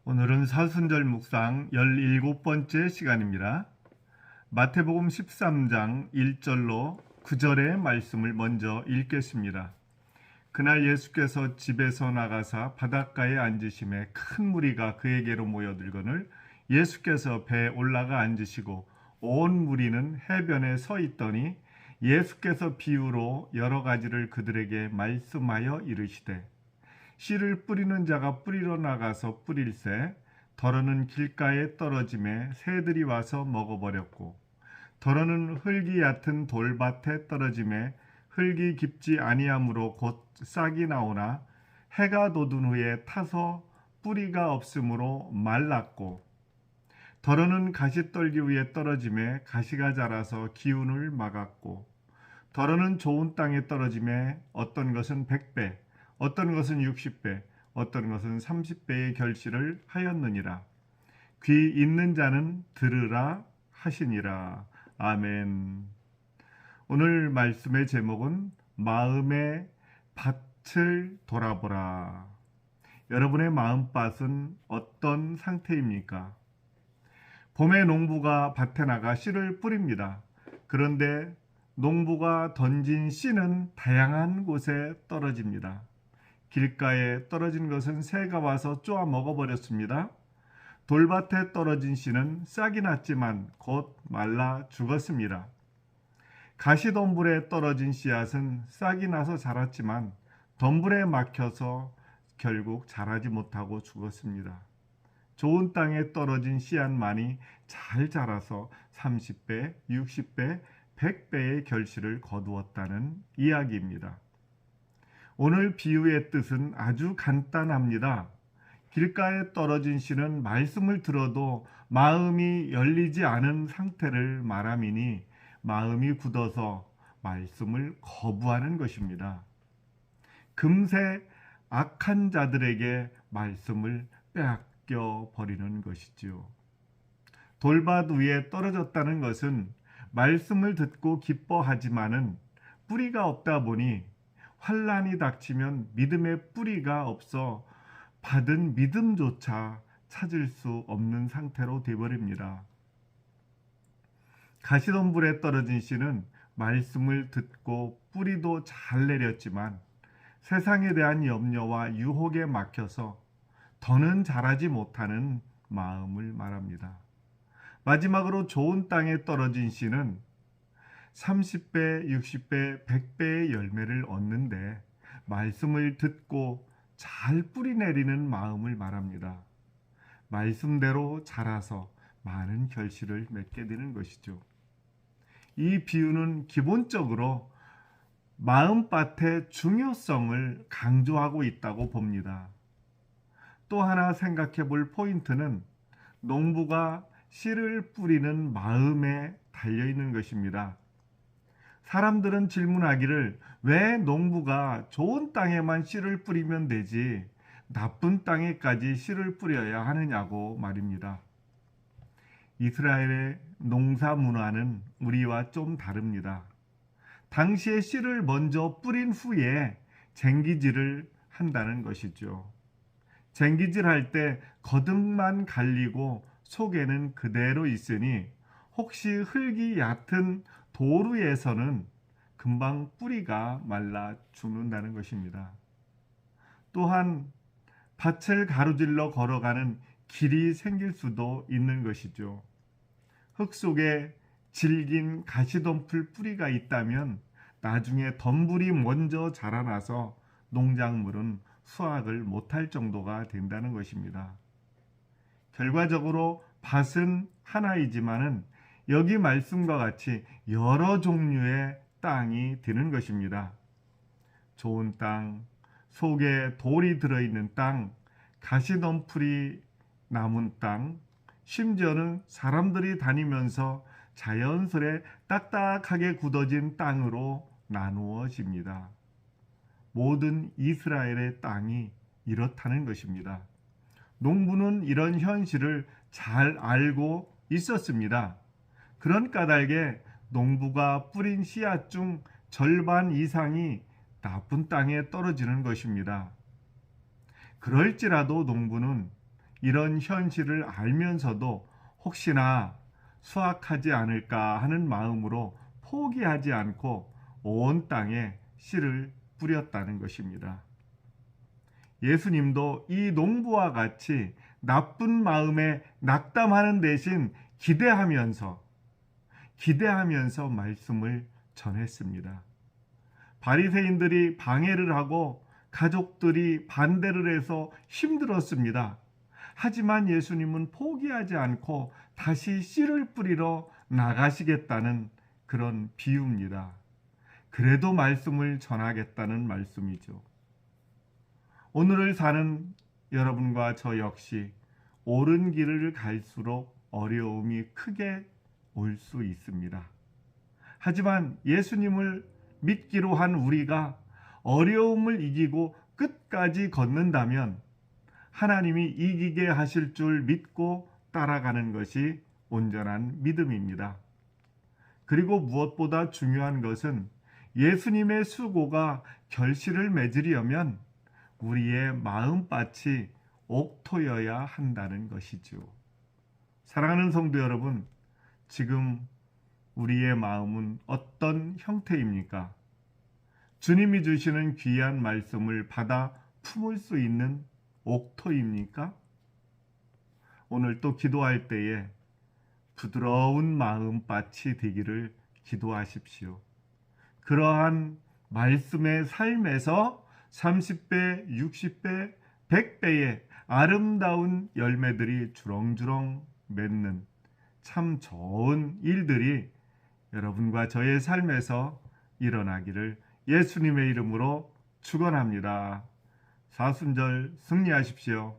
오늘은 사순절 묵상 17번째 시간입니다. 마태복음 13장 1절로 9절의 말씀을 먼저 읽겠습니다. 그날 예수께서 집에서 나가사 바닷가에 앉으심에 큰 무리가 그에게로 모여들거늘 예수께서 배에 올라가 앉으시고 온 무리는 해변에 서 있더니 예수께서 비유로 여러 가지를 그들에게 말씀하여 이르시되 씨를 뿌리는 자가 뿌리러 나가서 뿌릴새 더러는 길가에 떨어짐에 새들이 와서 먹어버렸고 더러는 흙이 얕은 돌밭에 떨어짐에 흙이 깊지 아니하므로 곧 싹이 나오나 해가 돋은 후에 타서 뿌리가 없으므로 말랐고 더러는 가시떨기 위에 떨어짐에 가시가 자라서 기운을 막았고 더러는 좋은 땅에 떨어짐에 어떤 것은 100배 어떤 것은 60배, 어떤 것은 30배의 결실을 하였느니라. 귀 있는 자는 들으라 하시니라. 아멘. 오늘 말씀의 제목은 마음의 밭을 돌아보라. 여러분의 마음밭은 어떤 상태입니까? 봄에 농부가 밭에 나가 씨를 뿌립니다. 그런데 농부가 던진 씨는 다양한 곳에 떨어집니다. 길가에 떨어진 것은 새가 와서 쪼아 먹어버렸습니다. 돌밭에 떨어진 씨는 싹이 났지만 곧 말라 죽었습니다. 가시덤불에 떨어진 씨앗은 싹이 나서 자랐지만 덤불에 막혀서 결국 자라지 못하고 죽었습니다. 좋은 땅에 떨어진 씨앗만이 잘 자라서 30배, 60배, 100배의 결실을 거두었다는 이야기입니다. 오늘 비유의 뜻은 아주 간단합니다. 길가에 떨어진 씨는 말씀을 들어도 마음이 열리지 않은 상태를 말함이니 마음이 굳어서 말씀을 거부하는 것입니다. 금세 악한 자들에게 말씀을 빼앗겨 버리는 것이지요. 돌밭 위에 떨어졌다는 것은 말씀을 듣고 기뻐하지만은 뿌리가 없다 보니 환난이 닥치면 믿음의 뿌리가 없어 받은 믿음조차 찾을 수 없는 상태로 되어버립니다. 가시덤불에 떨어진 씨는 말씀을 듣고 뿌리도 잘 내렸지만 세상에 대한 염려와 유혹에 막혀서 더는 자라지 못하는 마음을 말합니다. 마지막으로 좋은 땅에 떨어진 씨는 30배, 60배, 100배의 열매를 얻는데 말씀을 듣고 잘 뿌리 내리는 마음을 말합니다. 말씀대로 자라서 많은 결실을 맺게 되는 것이죠. 이 비유는 기본적으로 마음밭의 중요성을 강조하고 있다고 봅니다. 또 하나 생각해 볼 포인트는 농부가 씨를 뿌리는 마음에 달려 있는 것입니다. 사람들은 질문하기를 왜 농부가 좋은 땅에만 씨를 뿌리면 되지 나쁜 땅에까지 씨를 뿌려야 하느냐고 말입니다. 이스라엘의 농사 문화는 우리와 좀 다릅니다. 당시에 씨를 먼저 뿌린 후에 쟁기질을 한다는 것이죠. 쟁기질할 때 겉흙만 갈리고 속에는 그대로 있으니 혹시 흙이 얕은 돌 위에서는 금방 뿌리가 말라 죽는다는 것입니다. 또한 밭을 가로질러 걸어가는 길이 생길 수도 있는 것이죠. 흙 속에 질긴 가시덤불 뿌리가 있다면 나중에 덤불이 먼저 자라나서 농작물은 수확을 못할 정도가 된다는 것입니다. 결과적으로 밭은 하나이지만은 여기 말씀과 같이 여러 종류의 땅이 되는 것입니다. 좋은 땅, 속에 돌이 들어있는 땅, 가시덤불이 남은 땅, 심지어는 사람들이 다니면서 자연스레 딱딱하게 굳어진 땅으로 나누어집니다. 모든 이스라엘의 땅이 이렇다는 것입니다. 농부는 이런 현실을 잘 알고 있었습니다. 그런 까닭에 농부가 뿌린 씨앗 중 절반 이상이 나쁜 땅에 떨어지는 것입니다. 그럴지라도 농부는 이런 현실을 알면서도 혹시나 수확하지 않을까 하는 마음으로 포기하지 않고 온 땅에 씨를 뿌렸다는 것입니다. 예수님도 이 농부와 같이 나쁜 마음에 낙담하는 대신 기대하면서 말씀을 전했습니다. 바리새인들이 방해를 하고 가족들이 반대를 해서 힘들었습니다. 하지만 예수님은 포기하지 않고 다시 씨를 뿌리러 나가시겠다는 그런 비유입니다. 그래도 말씀을 전하겠다는 말씀이죠. 오늘을 사는 여러분과 저 역시 옳은 길을 갈수록 어려움이 크게 올 수 있습니다. 하지만 예수님을 믿기로 한 우리가 어려움을 이기고 끝까지 걷는다면 하나님이 이기게 하실 줄 믿고 따라가는 것이 온전한 믿음입니다. 그리고 무엇보다 중요한 것은 예수님의 수고가 결실을 맺으려면 우리의 마음밭이 옥토여야 한다는 것이죠. 사랑하는 성도 여러분, 지금 우리의 마음은 어떤 형태입니까? 주님이 주시는 귀한 말씀을 받아 품을 수 있는 옥토입니까? 오늘 또 기도할 때에 부드러운 마음밭이 되기를 기도하십시오. 그러한 말씀의 삶에서 30배, 60배, 100배의 아름다운 열매들이 주렁주렁 맺는 참 좋은 일들이 여러분과 저의 삶에서 일어나기를 예수님의 이름으로 축원합니다. 사순절 승리하십시오.